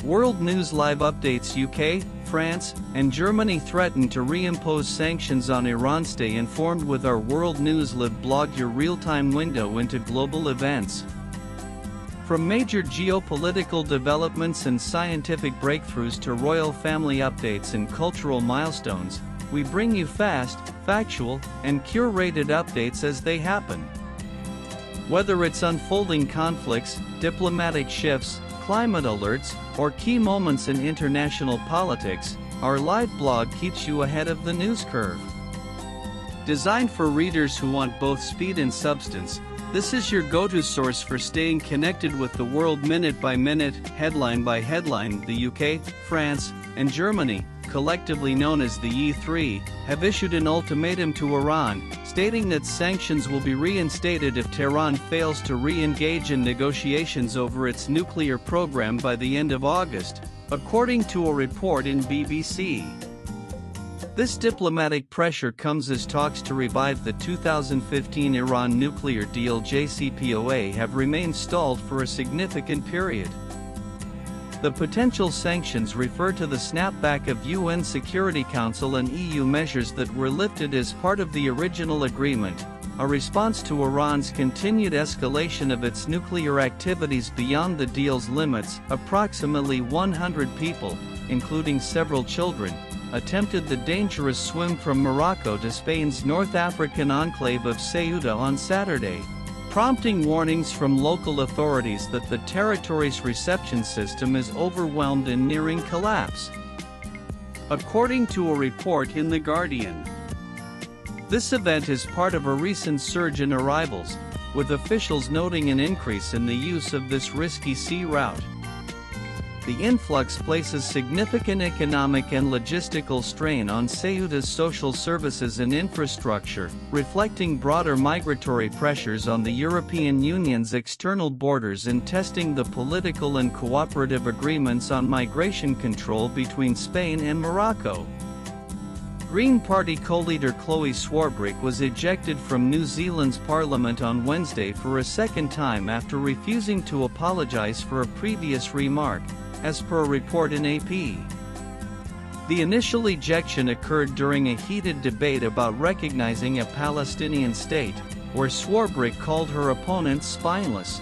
World News Live updates: UK, France, and Germany threaten to reimpose sanctions on Iran. Stay informed with our World News Live blog, your real-time window into global events. From major geopolitical developments and scientific breakthroughs to royal family updates and cultural milestones, we bring you fast, factual, and curated updates as they happen. Whether it's unfolding conflicts, diplomatic shifts, climate alerts, or key moments in international politics, our live blog keeps you ahead of the news curve. Designed for readers who want both speed and substance, this is your go-to source for staying connected with the world minute by minute, headline by headline. The UK, France, and Germany, collectively known as the E3, have issued an ultimatum to Iran, stating that sanctions will be reinstated if Tehran fails to re-engage in negotiations over its nuclear program by the end of August, according to a report in BBC. This diplomatic pressure comes as talks to revive the 2015 Iran nuclear deal JCPOA have remained stalled for a significant period. The potential sanctions refer to the snapback of UN Security Council and EU measures that were lifted as part of the original agreement, a response to Iran's continued escalation of its nuclear activities beyond the deal's limits. Approximately 100 people, including several children, attempted the dangerous swim from Morocco to Spain's North African enclave of Ceuta on Saturday, prompting warnings from local authorities that the territory's reception system is overwhelmed and nearing collapse, according to a report in The Guardian. This event is part of a recent surge in arrivals, with officials noting an increase in the use of this risky sea route. The influx places significant economic and logistical strain on Ceuta's social services and infrastructure, reflecting broader migratory pressures on the European Union's external borders and testing the political and cooperative agreements on migration control between Spain and Morocco. Green Party co-leader Chloe Swarbrick was ejected from New Zealand's parliament on Wednesday for a second time after refusing to apologise for a previous remark, as per a report in AP. The initial ejection occurred during a heated debate about recognizing a Palestinian state, where Swarbrick called her opponents spineless.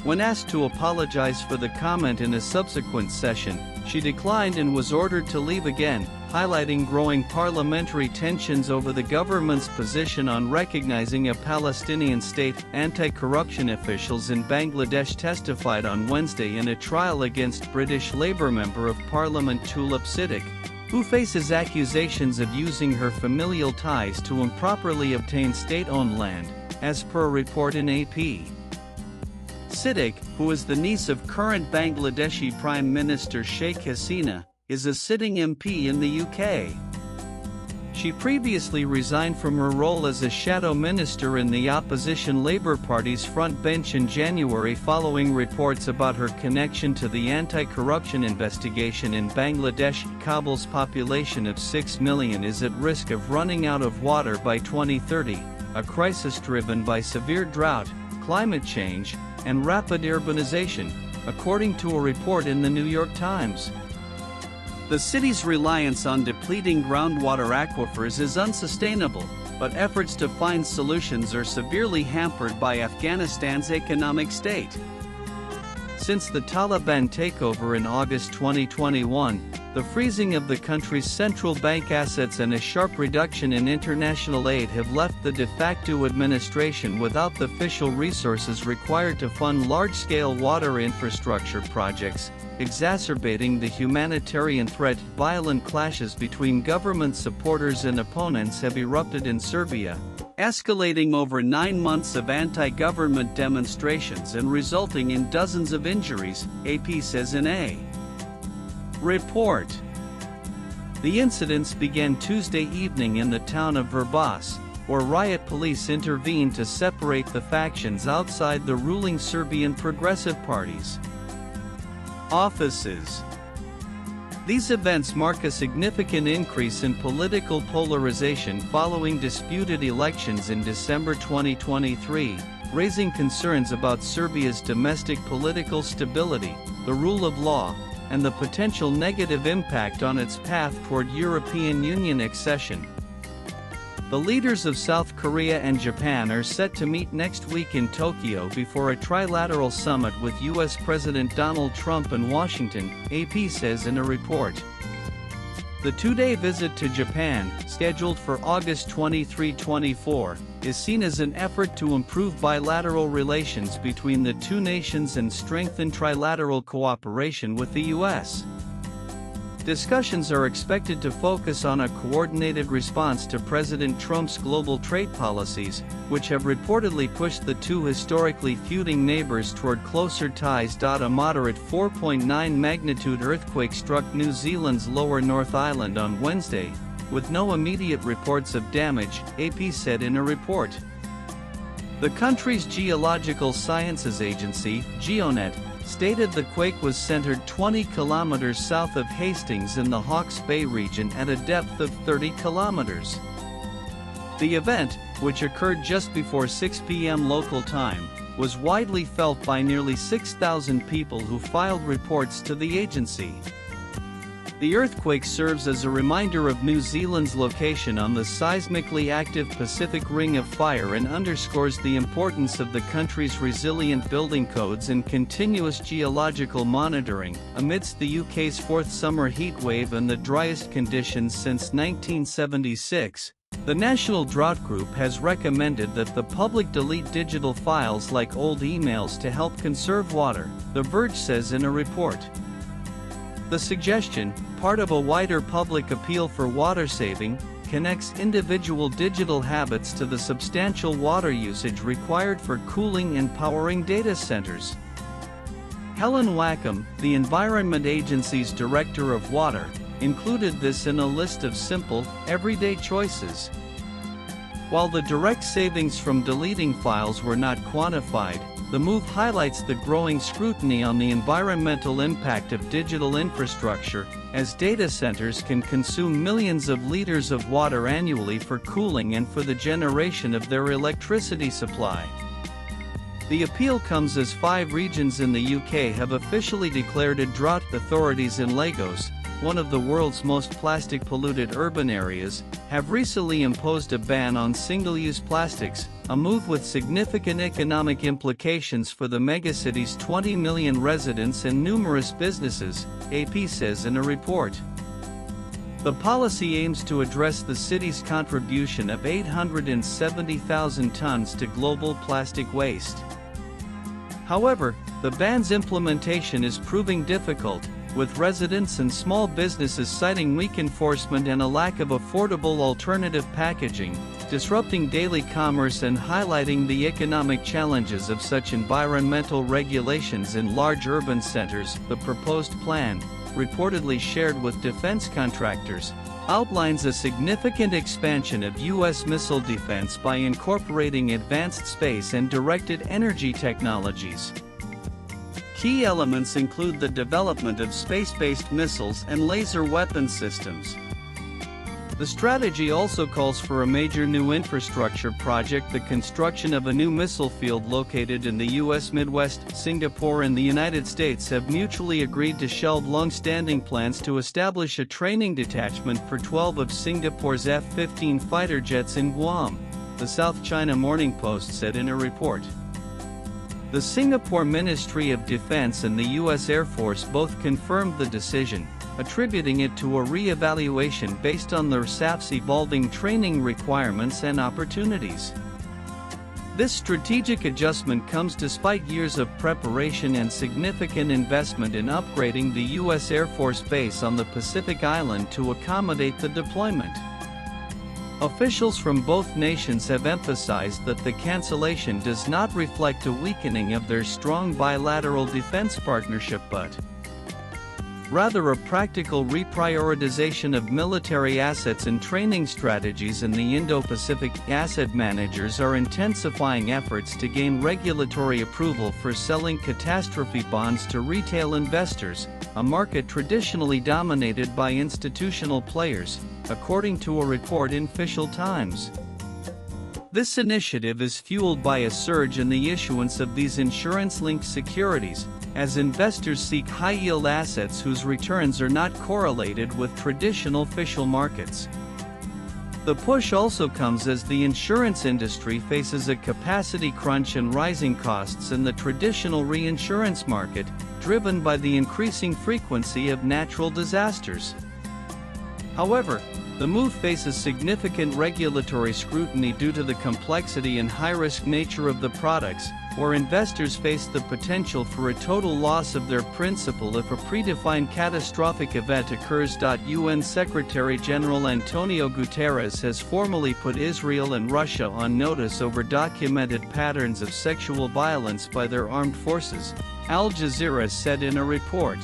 When asked to apologize for the comment in a subsequent session, she declined and was ordered to leave again, highlighting growing parliamentary tensions over the government's position on recognizing a Palestinian state. Anti-corruption officials in Bangladesh testified on Wednesday in a trial against British Labour Member of Parliament Tulip Siddiq, who faces accusations of using her familial ties to improperly obtain state-owned land, as per a report in AP. Siddiq, who is the niece of current Bangladeshi Prime Minister Sheikh Hasina, is a sitting MP in the UK. She previously resigned from her role as a shadow minister in the opposition Labour Party's front bench in January following reports about her connection to the anti-corruption investigation in Bangladesh. Kabul's population of 6 million is at risk of running out of water by 2030, a crisis driven by severe drought, climate change, and rapid urbanization, according to a report in the New York Times. The city's reliance on depleting groundwater aquifers is unsustainable, but efforts to find solutions are severely hampered by Afghanistan's economic state. Since the Taliban takeover in August 2021, the freezing of the country's central bank assets and a sharp reduction in international aid have left the de facto administration without the official resources required to fund large-scale water infrastructure projects, exacerbating the humanitarian threat. Violent clashes between government supporters and opponents have erupted in Serbia, escalating over 9 months of anti-government demonstrations and resulting in dozens of injuries, AP says in a report. The incidents began Tuesday evening in the town of Vrbas, where riot police intervened to separate the factions outside the ruling Serbian Progressive Party's offices. These events mark a significant increase in political polarization following disputed elections in December 2023, raising concerns about Serbia's domestic political stability, the rule of law, and the potential negative impact on its path toward European Union accession. The leaders of South Korea and Japan are set to meet next week in Tokyo before a trilateral summit with U.S. President Donald Trump in Washington, AP says in a report. The two-day visit to Japan, scheduled for August 23-24, is seen as an effort to improve bilateral relations between the two nations and strengthen trilateral cooperation with the U.S. Discussions are expected to focus on a coordinated response to President Trump's global trade policies, which have reportedly pushed the two historically feuding neighbors toward closer ties. A moderate 4.9 magnitude earthquake struck New Zealand's Lower North Island on Wednesday, with no immediate reports of damage, AP said in a report. The country's Geological Sciences Agency, GeoNet, stated the quake was centered 20 kilometers south of Hastings in the Hawke's Bay region at a depth of 30 kilometers. The event, which occurred just before 6 p.m. local time, was widely felt by nearly 6,000 people who filed reports to the agency. The earthquake serves as a reminder of New Zealand's location on the seismically active Pacific Ring of Fire and underscores the importance of the country's resilient building codes and continuous geological monitoring, amidst the UK's fourth summer heatwave and the driest conditions since 1976. The National Drought Group has recommended that the public delete digital files like old emails to help conserve water, The Verge says in a report. The suggestion, part of a wider public appeal for water saving, connects individual digital habits to the substantial water usage required for cooling and powering data centers. Helen Wackham, the Environment Agency's Director of Water, included this in a list of simple, everyday choices. While the direct savings from deleting files were not quantified, the move highlights the growing scrutiny on the environmental impact of digital infrastructure, as data centers can consume millions of liters of water annually for cooling and for the generation of their electricity supply. The appeal comes as 5 regions in the UK have officially declared a drought. Authorities in Lagos, one of the world's most plastic-polluted urban areas, have recently imposed a ban on single-use plastics, a move with significant economic implications for the megacity's 20 million residents and numerous businesses, AP says in a report. The policy aims to address the city's contribution of 870,000 tons to global plastic waste. However, the ban's implementation is proving difficult, with residents and small businesses citing weak enforcement and a lack of affordable alternative packaging, disrupting daily commerce and highlighting the economic challenges of such environmental regulations in large urban centers. The proposed plan, reportedly shared with defense contractors, outlines a significant expansion of U.S. missile defense by incorporating advanced space and directed energy technologies. Key elements include the development of space-based missiles and laser weapon systems. The strategy also calls for a major new infrastructure project. The construction of a new missile field located in the U.S. Midwest. Singapore and the United States have mutually agreed to shelve long-standing plans to establish a training detachment for 12 of Singapore's F-15 fighter jets in Guam, the South China Morning Post said in a report. The Singapore Ministry of Defense and the U.S. Air Force both confirmed the decision, attributing it to a re-evaluation based on the RSAF's evolving training requirements and opportunities. This strategic adjustment comes despite years of preparation and significant investment in upgrading the U.S. Air Force Base on the Pacific Island to accommodate the deployment. Officials from both nations have emphasized that the cancellation does not reflect a weakening of their strong bilateral defense partnership but rather a practical reprioritization of military assets and training strategies in the Indo-Pacific. Asset managers are intensifying efforts to gain regulatory approval for selling catastrophe bonds to retail investors, a market traditionally dominated by institutional players, according to a report in Official Times. This initiative is fueled by a surge in the issuance of these insurance-linked securities, as investors seek high-yield assets whose returns are not correlated with traditional official markets. The push also comes as the insurance industry faces a capacity crunch and rising costs in the traditional reinsurance market, driven by the increasing frequency of natural disasters. However, the move faces significant regulatory scrutiny due to the complexity and high-risk nature of the products, where investors face the potential for a total loss of their principal if a predefined catastrophic event occurs. UN Secretary-General Antonio Guterres has formally put Israel and Russia on notice over documented patterns of sexual violence by their armed forces, Al Jazeera said in a report.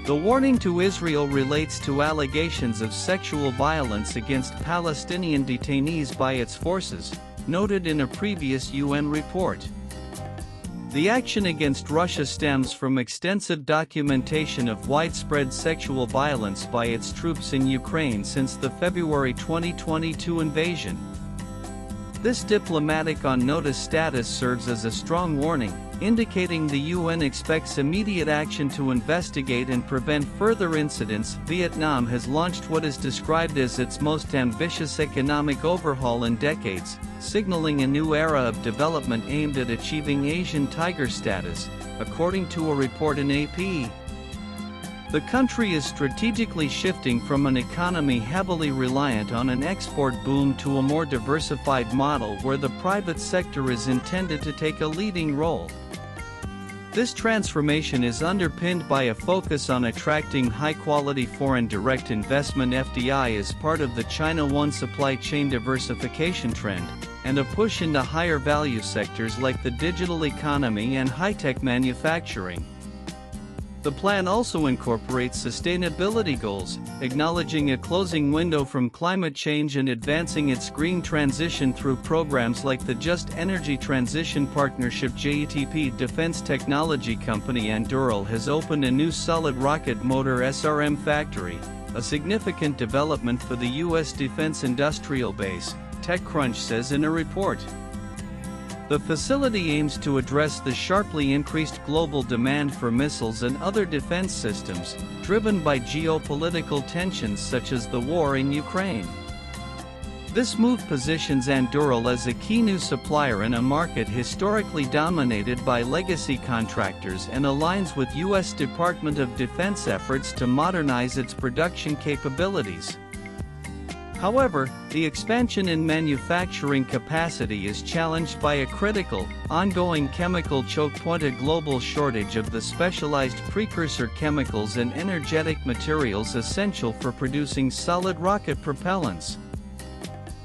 The warning to Israel relates to allegations of sexual violence against Palestinian detainees by its forces, noted in a previous UN report. The action against Russia stems from extensive documentation of widespread sexual violence by its troops in Ukraine since the February 2022 invasion. This diplomatic on-notice status serves as a strong warning, indicating the UN expects immediate action to investigate and prevent further incidents. Vietnam has launched what is described as its most ambitious economic overhaul in decades, signaling a new era of development aimed at achieving Asian tiger status, according to a report in AP. The country is strategically shifting from an economy heavily reliant on an export boom to a more diversified model where the private sector is intended to take a leading role. This transformation is underpinned by a focus on attracting high-quality foreign direct investment (FDI) as part of the China One supply chain diversification trend, and a push into higher value sectors like the digital economy and high-tech manufacturing. The plan also incorporates sustainability goals, acknowledging a closing window from climate change and advancing its green transition through programs like the Just Energy Transition Partnership. JETP defense technology company Anduril has opened a new solid rocket motor SRM factory, a significant development for the U.S. defense industrial base, TechCrunch says in a report. The facility aims to address the sharply increased global demand for missiles and other defense systems, driven by geopolitical tensions such as the war in Ukraine. This move positions Anduril as a key new supplier in a market historically dominated by legacy contractors and aligns with U.S. Department of Defense efforts to modernize its production capabilities. However, the expansion in manufacturing capacity is challenged by a critical, ongoing chemical choke point: a global shortage of the specialized precursor chemicals and energetic materials essential for producing solid rocket propellants.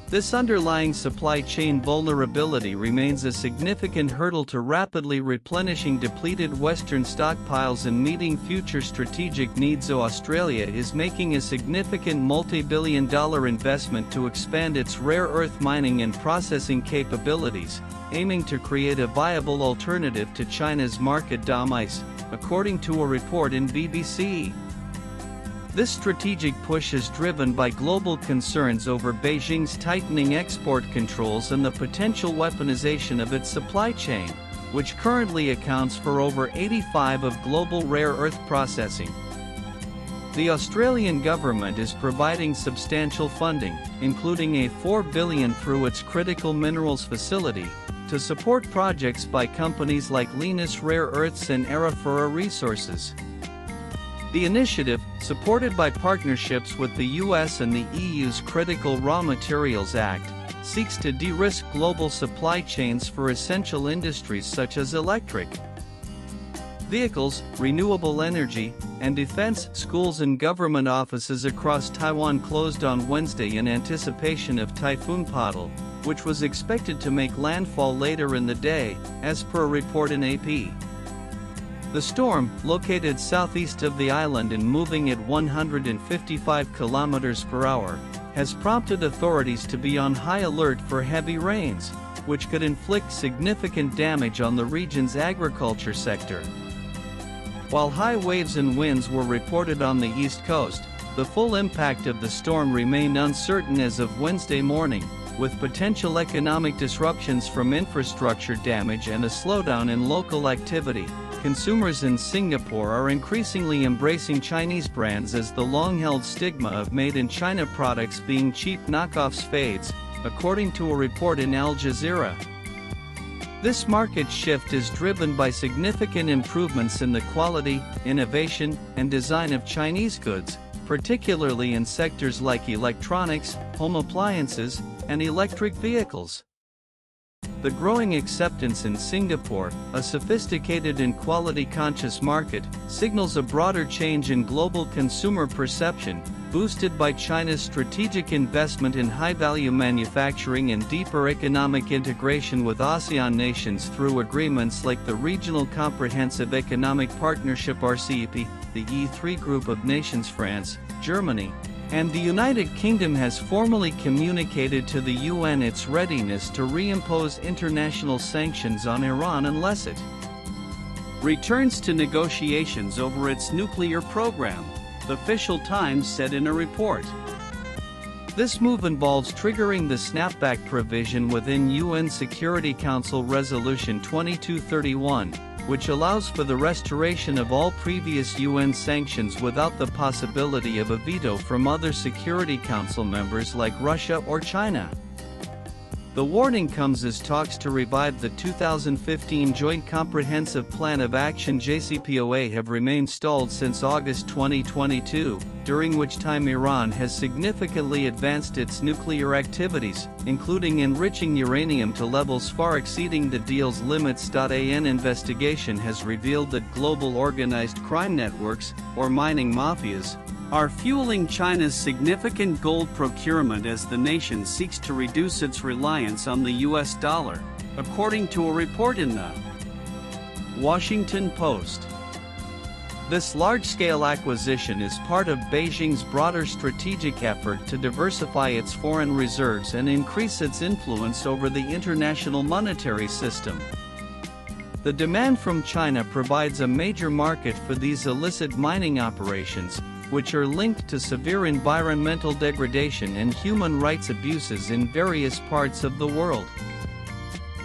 This underlying supply chain vulnerability remains a significant hurdle to rapidly replenishing depleted Western stockpiles and meeting future strategic needs. Australia is making a significant multi-billion-dollar investment to expand its rare earth mining and processing capabilities, aiming to create a viable alternative to China's market dominance, according to a report in BBC. This strategic push is driven by global concerns over Beijing's tightening export controls and the potential weaponization of its supply chain, which currently accounts for over 85% of global rare earth processing. The Australian government is providing substantial funding, including a $4 billion through its critical minerals facility, to support projects by companies like Lynas Rare Earths and Arafura Resources. The initiative, supported by partnerships with the US and the EU's Critical Raw Materials Act, seeks to de-risk global supply chains for essential industries such as electric vehicles, renewable energy, and defense. Schools and government offices across Taiwan closed on Wednesday in anticipation of Typhoon Patil, which was expected to make landfall later in the day, as per a report in AP. The storm, located southeast of the island and moving at 155 km per hour, has prompted authorities to be on high alert for heavy rains, which could inflict significant damage on the region's agriculture sector. While high waves and winds were reported on the east coast, the full impact of the storm remained uncertain as of Wednesday morning, with potential economic disruptions from infrastructure damage and a slowdown in local activity. Consumers in Singapore are increasingly embracing Chinese brands as the long-held stigma of made-in-China products being cheap knockoffs fades, according to a report in Al Jazeera. This market shift is driven by significant improvements in the quality, innovation, and design of Chinese goods, particularly in sectors like electronics, home appliances, and electric vehicles. The growing acceptance in Singapore, a sophisticated and quality-conscious market, signals a broader change in global consumer perception, boosted by China's strategic investment in high-value manufacturing and deeper economic integration with ASEAN nations through agreements like the Regional Comprehensive Economic Partnership (RCEP), the E3 group of nations France, Germany, and the United Kingdom has formally communicated to the UN its readiness to reimpose international sanctions on Iran unless it returns to negotiations over its nuclear program, the Official Times said in a report. This move involves triggering the snapback provision within UN Security Council Resolution 2231, which allows for the restoration of all previous UN sanctions without the possibility of a veto from other Security Council members like Russia or China. The warning comes as talks to revive the 2015 Joint Comprehensive Plan of Action (JCPOA) have remained stalled since August 2022, during which time Iran has significantly advanced its nuclear activities, including enriching uranium to levels far exceeding the deal's limits. An investigation has revealed that global organized crime networks, or mining mafias, are fueling China's significant gold procurement as the nation seeks to reduce its reliance on the US dollar, according to a report in the Washington Post. This large-scale acquisition is part of Beijing's broader strategic effort to diversify its foreign reserves and increase its influence over the international monetary system. The demand from China provides a major market for these illicit mining operations, which are linked to severe environmental degradation and human rights abuses in various parts of the world.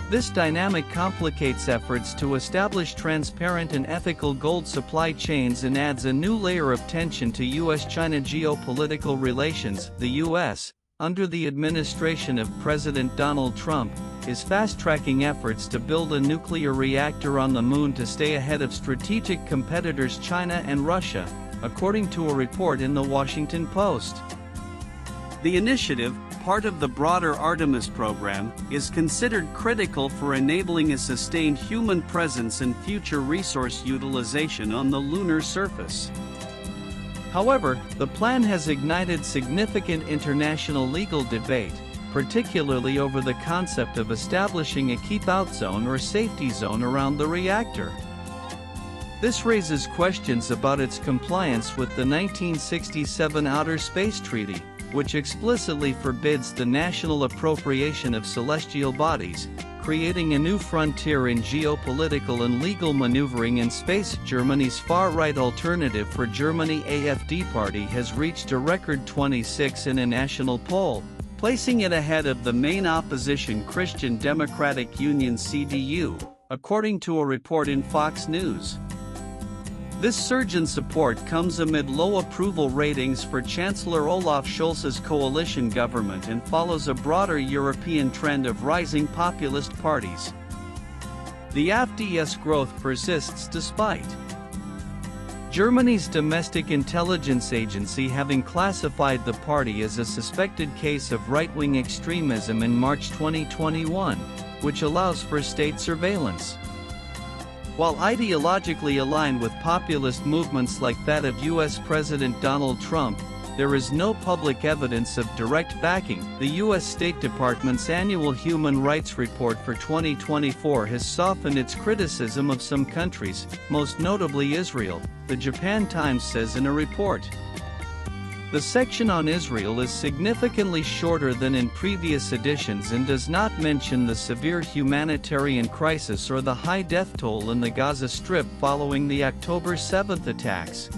This dynamic complicates efforts to establish transparent and ethical gold supply chains and adds a new layer of tension to U.S.-China geopolitical relations. The U.S., under the administration of President Donald Trump, is fast-tracking efforts to build a nuclear reactor on the moon to stay ahead of strategic competitors China and Russia, according to a report in the Washington Post. The initiative, part of the broader Artemis program, is considered critical for enabling a sustained human presence and future resource utilization on the lunar surface. However, the plan has ignited significant international legal debate, particularly over the concept of establishing a keep-out zone or safety zone around the reactor. This raises questions about its compliance with the 1967 Outer Space Treaty, which explicitly forbids the national appropriation of celestial bodies, creating a new frontier in geopolitical and legal maneuvering in space. Germany's far-right Alternative for Germany AfD party has reached a record 26 in a national poll, placing it ahead of the main opposition Christian Democratic Union CDU, according to a report in Fox News. This surge in support comes amid low approval ratings for Chancellor Olaf Scholz's coalition government and follows a broader European trend of rising populist parties. The AfD's growth persists despite Germany's domestic intelligence agency having classified the party as a suspected case of right-wing extremism in March 2021, which allows for state surveillance. While ideologically aligned with populist movements like that of U.S. President Donald Trump, there is no public evidence of direct backing. The U.S. State Department's annual Human Rights Report for 2024 has softened its criticism of some countries, most notably Israel, the Japan Times says in a report. The section on Israel is significantly shorter than in previous editions and does not mention the severe humanitarian crisis or the high death toll in the Gaza Strip following the October 7 attacks.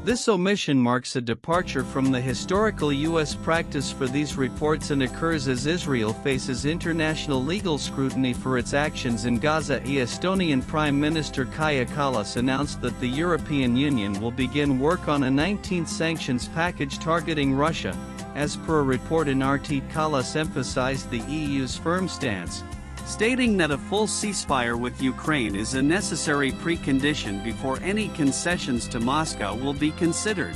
This omission marks a departure from the historical U.S. practice for these reports and occurs as Israel faces international legal scrutiny for its actions in Gaza. Estonian Prime Minister Kaja Kallas announced that the European Union will begin work on a 19th sanctions package targeting Russia. As per a report in RT, Kallas emphasized the EU's firm stance, stating that a full ceasefire with Ukraine is a necessary precondition before any concessions to Moscow will be considered.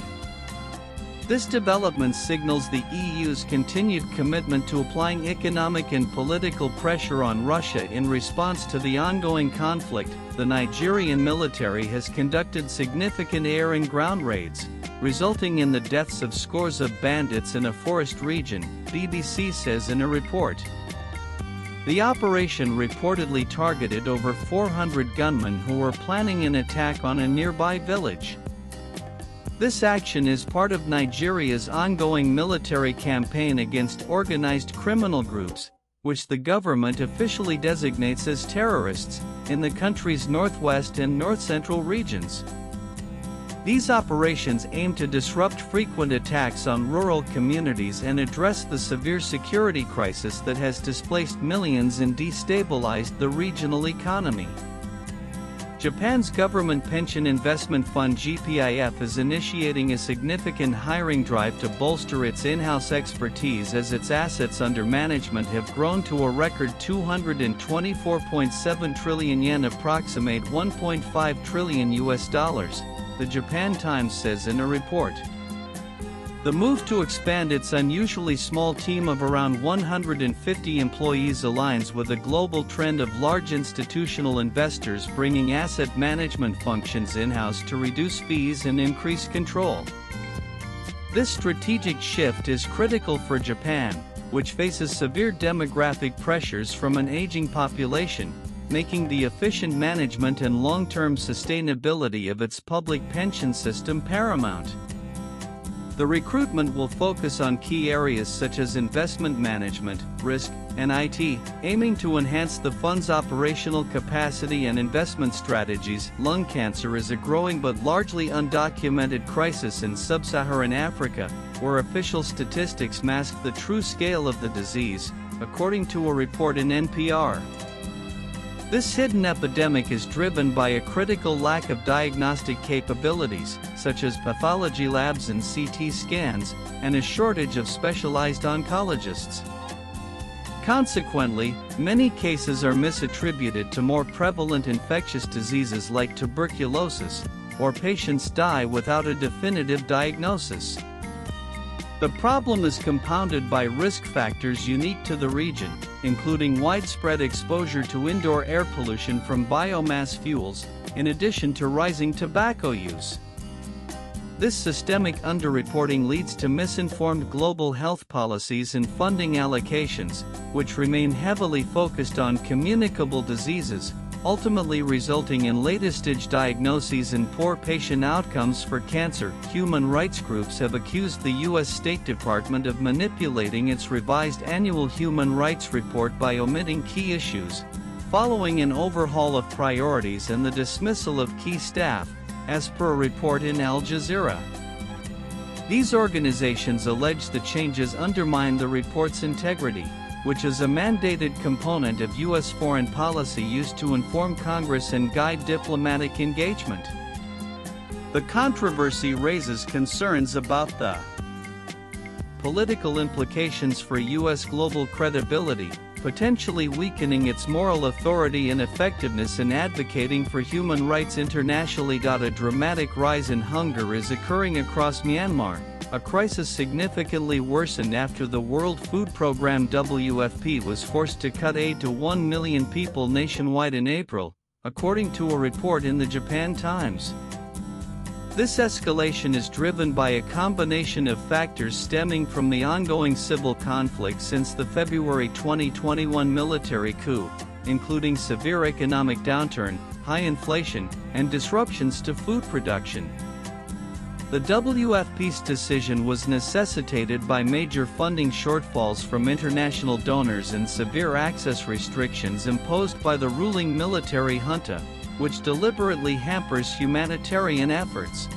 This development signals the EU's continued commitment to applying economic and political pressure on Russia in response to the ongoing conflict. The Nigerian military has conducted significant air and ground raids, resulting in the deaths of scores of bandits in a forest region, BBC says in a report. The operation reportedly targeted over 400 gunmen who were planning an attack on a nearby village. This action is part of Nigeria's ongoing military campaign against organized criminal groups, which the government officially designates as terrorists, in the country's northwest and north-central regions. These operations aim to disrupt frequent attacks on rural communities and address the severe security crisis that has displaced millions and destabilized the regional economy. Japan's Government Pension Investment Fund GPIF is initiating a significant hiring drive to bolster its in-house expertise as its assets under management have grown to a record 224.7 trillion yen, approximate $1.5 trillion US, the Japan Times says in a report. The move to expand its unusually small team of around 150 employees aligns with a global trend of large institutional investors bringing asset management functions in-house to reduce fees and increase control. This strategic shift is critical for Japan, which faces severe demographic pressures from an aging population, making the efficient management and long-term sustainability of its public pension system paramount. The recruitment will focus on key areas such as investment management, risk, and IT, aiming to enhance the fund's operational capacity and investment strategies. Lung cancer is a growing but largely undocumented crisis in sub-Saharan Africa, where official statistics mask the true scale of the disease, according to a report in NPR. This hidden epidemic is driven by a critical lack of diagnostic capabilities, such as pathology labs and CT scans, and a shortage of specialized oncologists. Consequently, many cases are misattributed to more prevalent infectious diseases like tuberculosis, or patients die without a definitive diagnosis. The problem is compounded by risk factors unique to the region, including widespread exposure to indoor air pollution from biomass fuels, in addition to rising tobacco use. This systemic underreporting leads to misinformed global health policies and funding allocations, which remain heavily focused on communicable diseases, ultimately resulting in later-stage diagnoses and poor patient outcomes for cancer. Human rights groups have accused the U.S. State Department of manipulating its revised annual human rights report by omitting key issues, following an overhaul of priorities and the dismissal of key staff, as per a report in Al Jazeera. These organizations allege the changes undermine the report's integrity, which is a mandated component of U.S. foreign policy used to inform Congress and guide diplomatic engagement. The controversy raises concerns about the political implications for U.S. global credibility, potentially weakening its moral authority and effectiveness in advocating for human rights internationally. A dramatic rise in hunger is occurring across Myanmar. A crisis significantly worsened after the World Food Programme WFP was forced to cut aid to 1 million people nationwide in April, according to a report in the Japan Times. This escalation is driven by a combination of factors stemming from the ongoing civil conflict since the February 2021 military coup, including severe economic downturn, high inflation, and disruptions to food production. The WFP's decision was necessitated by major funding shortfalls from international donors and severe access restrictions imposed by the ruling military junta, which deliberately hampers humanitarian efforts.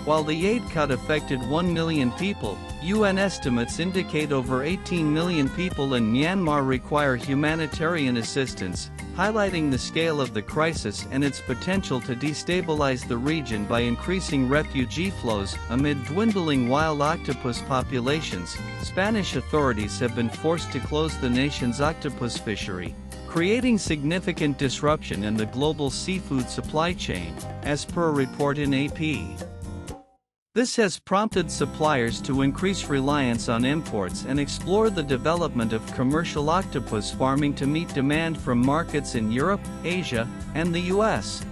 While the aid cut affected 1 million people, UN estimates indicate over 18 million people in Myanmar require humanitarian assistance, highlighting the scale of the crisis and its potential to destabilize the region by increasing refugee flows. Amid dwindling wild octopus populations, Spanish authorities have been forced to close the nation's octopus fishery, creating significant disruption in the global seafood supply chain, as per a report in AP. This has prompted suppliers to increase reliance on imports and explore the development of commercial octopus farming to meet demand from markets in Europe, Asia, and the US.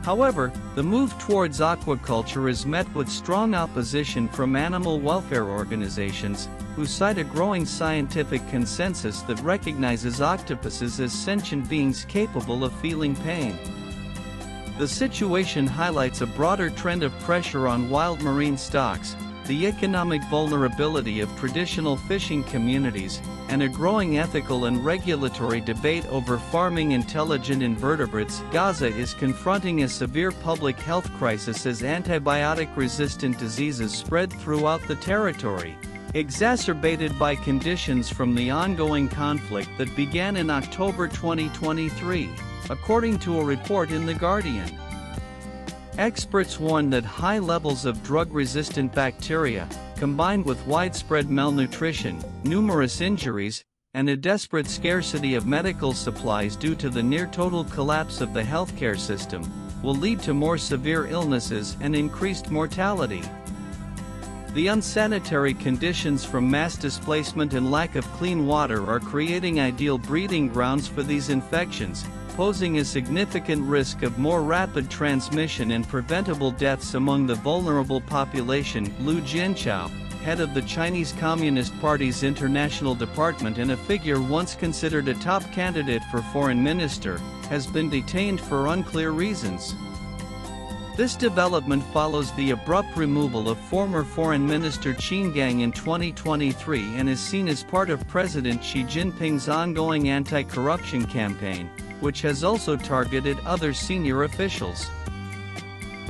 However, the move towards aquaculture is met with strong opposition from animal welfare organizations, who cite a growing scientific consensus that recognizes octopuses as sentient beings capable of feeling pain. The situation highlights a broader trend of pressure on wild marine stocks, the economic vulnerability of traditional fishing communities, and a growing ethical and regulatory debate over farming intelligent invertebrates. Gaza is confronting a severe public health crisis as antibiotic-resistant diseases spread throughout the territory, exacerbated by conditions from the ongoing conflict that began in October 2023. According to a report in The Guardian. Experts warn that high levels of drug-resistant bacteria, combined with widespread malnutrition, numerous injuries, and a desperate scarcity of medical supplies due to the near-total collapse of the healthcare system, will lead to more severe illnesses and increased mortality. The unsanitary conditions from mass displacement and lack of clean water are creating ideal breeding grounds for these infections, posing a significant risk of more rapid transmission and preventable deaths among the vulnerable population. Liu Jianchao, head of the Chinese Communist Party's international department and a figure once considered a top candidate for foreign minister, has been detained for unclear reasons. This development follows the abrupt removal of former Foreign Minister Qin Gang in 2023 and is seen as part of President Xi Jinping's ongoing anti-corruption campaign, which has also targeted other senior officials.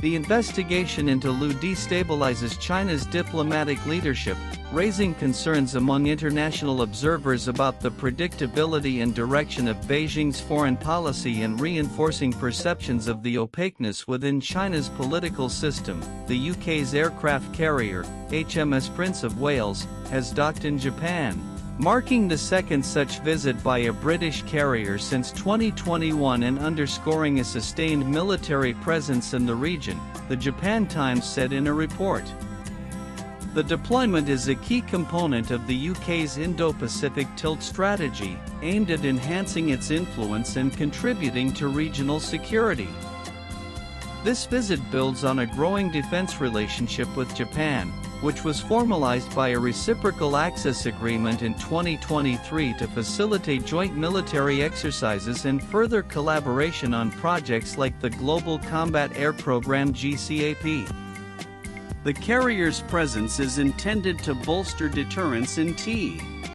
The investigation into Liu destabilizes China's diplomatic leadership, raising concerns among international observers about the predictability and direction of Beijing's foreign policy and reinforcing perceptions of the opaqueness within China's political system. The UK's aircraft carrier, HMS Prince of Wales, has docked in Japan, marking the second such visit by a British carrier since 2021 and underscoring a sustained military presence in the region, the Japan Times said in a report. The deployment is a key component of the UK's Indo-Pacific tilt strategy, aimed at enhancing its influence and contributing to regional security. This visit builds on a growing defense relationship with Japan, which was formalized by a reciprocal access agreement in 2023 to facilitate joint military exercises and further collaboration on projects like the Global Combat Air Program (GCAP). The carrier's presence is intended to bolster deterrence in T.